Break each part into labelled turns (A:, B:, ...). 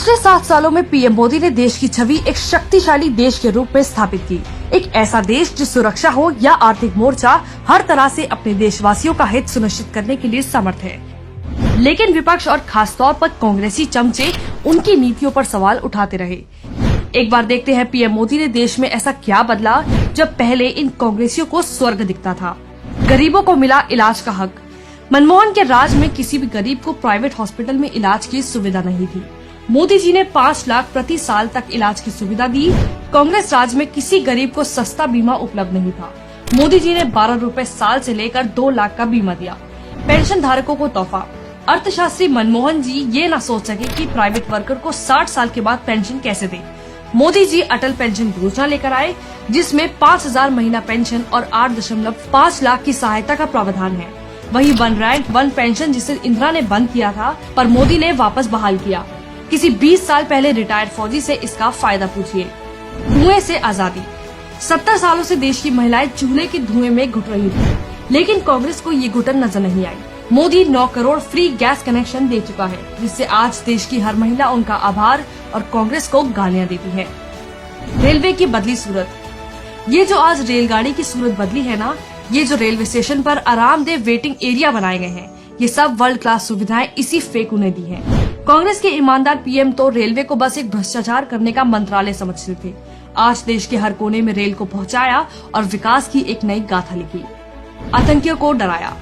A: पिछले 7 सालों में पीएम मोदी ने देश की छवि एक शक्तिशाली देश के रूप में स्थापित की। एक ऐसा देश जो सुरक्षा हो या आर्थिक मोर्चा हर तरह से अपने देशवासियों का हित सुनिश्चित करने के लिए समर्थ है। लेकिन विपक्ष और खास तौर पर कांग्रेसी चमचे उनकी नीतियों पर सवाल उठाते रहे। एक बार देखते हैं पीएम मोदी ने देश में ऐसा क्या बदला जब पहले इन कांग्रेसियों को स्वर्ग दिखता था। गरीबों को मिला इलाज का हक। मनमोहन के राज में किसी भी गरीब को प्राइवेट हॉस्पिटल में इलाज की सुविधा नहीं थी। मोदी जी ने 5 लाख प्रति साल तक इलाज की सुविधा दी। कांग्रेस राज में किसी गरीब को सस्ता बीमा उपलब्ध नहीं था। मोदी जी ने 12 रुपए साल से लेकर 2 लाख का बीमा दिया। पेंशन धारकों को तोहफा। अर्थशास्त्री मनमोहन जी ये न सोच सके कि प्राइवेट वर्कर को 60 साल के बाद पेंशन कैसे दे। मोदी जी अटल पेंशन योजना लेकर आए, जिसमें 5,000 महीना पेंशन और 8.5 लाख की सहायता का प्रावधान है। वही वन रैंक वन पेंशन जिसे इंदिरा ने बंद किया था, पर मोदी ने वापस बहाल किया। किसी 20 साल पहले रिटायर्ड फौजी से इसका फायदा पूछिए। धुएं से आजादी। 70 सालों से देश की महिलाएं चूल्हे के धुएं में घुट रही थी, लेकिन कांग्रेस को ये घुटन नजर नहीं आई। Modi 9 crore free gas connection दे चुका है, जिससे आज देश की हर महिला उनका आभार और कांग्रेस को गालियां देती है। रेलवे की बदली सूरत। ये जो आज रेलगाड़ी की सूरत बदली है ना, ये जो रेलवे स्टेशन पर आरामदेह वेटिंग एरिया बनाए गए हैं, ये सब वर्ल्ड क्लास सुविधाएं इसी फेकू ने दी है। कांग्रेस के ईमानदार पीएम तो रेलवे को बस एक भ्रष्टाचार करने का मंत्रालय समझते थे। आज देश के हर कोने में रेल को पहुंचाया और विकास की एक नई गाथा लिखी। आतंकियों को डराया।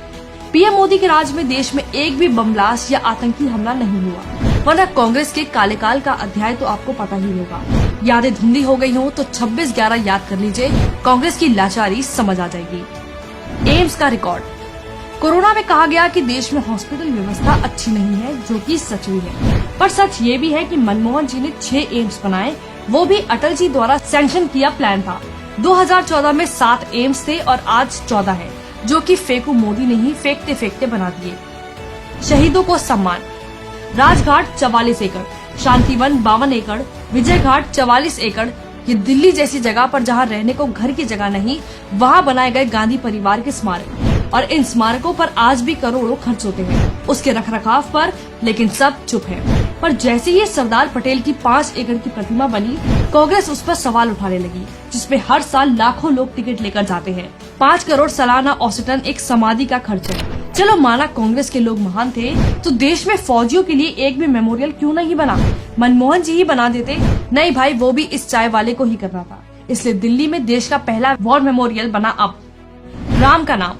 A: पीएम मोदी के राज में देश में एक भी बम ब्लास्ट या आतंकी हमला नहीं हुआ, वरना कांग्रेस के काले काल का अध्याय तो आपको पता ही होगा। यादें धुंधली हो गई हो तो 26/11 याद कर लीजिए, कांग्रेस की लाचारी समझ आ जाएगी। एम्स का रिकॉर्ड। कोरोना में कहा गया कि देश में हॉस्पिटल व्यवस्था अच्छी नहीं है, जो कि सच भी है। पर सच ये भी है कि मनमोहन जी ने 6 एम्स बनाए, वो भी अटल जी द्वारा सैंक्शन किया प्लान था। 2014 में 7 एम्स थे और आज 14 है, जो कि फेकू मोदी ने ही फेंकते फेंकते बना दिए। शहीदों को सम्मान। राजघाट 44 एकड़, शांतिवन 52 एकड़, विजय घाट 44 एकड़। ये दिल्ली जैसी जगह पर जहाँ रहने को घर की जगह नहीं, वहाँ बनाए गए गांधी परिवार के स्मारक, और इन स्मारकों पर आज भी करोड़ों खर्च होते हैं उसके रखरखाव पर, लेकिन सब चुप है। पर जैसे ही सरदार पटेल की 5 एकड़ की प्रतिमा बनी, कांग्रेस उस पर सवाल उठाने लगी, जिसपे हर साल लाखों लोग टिकट लेकर जाते हैं। 5 करोड़ सालाना औसतन एक समाधि का खर्च है। चलो माना कांग्रेस के लोग महान थे, तो देश में फौजियों के लिए एक भी मेमोरियल क्यों नहीं बना? मनमोहन जी ही बना देते। नहीं भाई, वो भी इस चाय वाले को ही करना था, इसलिए दिल्ली में देश का पहला वॉर मेमोरियल बना। अब राम का नाम।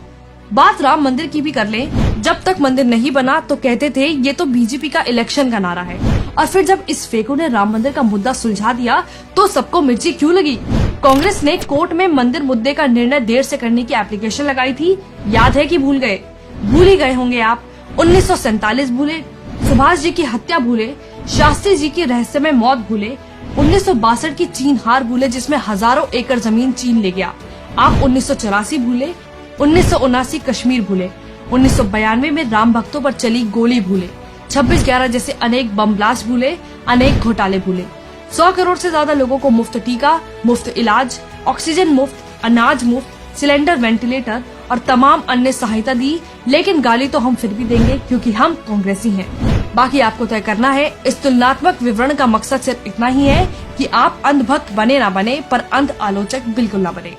A: बात राम मंदिर की भी कर लें। जब तक मंदिर नहीं बना तो कहते थे ये तो बीजेपी का इलेक्शन का नारा है, और फिर जब इस फेकू ने राम मंदिर का मुद्दा सुलझा दिया तो सबको मिर्ची क्यों लगी? कांग्रेस ने कोर्ट में मंदिर मुद्दे का निर्णय देर से करने की एप्लीकेशन लगाई थी, याद है कि भूल गए? भूल ही गए होंगे आप। 1947 भूले, सुभाष जी की हत्या भूले, शास्त्री जी की रहस्यमय मौत भूले, 1962 की चीन हार भूले जिसमें हजारों एकड़ जमीन चीन ले गया। आप 1984 भूले, 1979 कश्मीर भूले, 1992 में राम भक्तों पर चली गोली भूले, 26/11 जैसे अनेक बम ब्लास्ट भूले, अनेक घोटाले भूले। 100 करोड़ से ज्यादा लोगों को मुफ्त टीका, मुफ्त इलाज, ऑक्सीजन मुफ्त, अनाज मुफ्त, सिलेंडर, वेंटिलेटर और तमाम अन्य सहायता दी। लेकिन गाली तो हम फिर भी देंगे, क्योंकि हम कांग्रेसी हैं। बाकी आपको तय करना है। इस तुलनात्मक विवरण का मकसद सिर्फ इतना ही है कि आप अंधभक्त बने ना बने, पर अंध आलोचक बिल्कुल ना बने।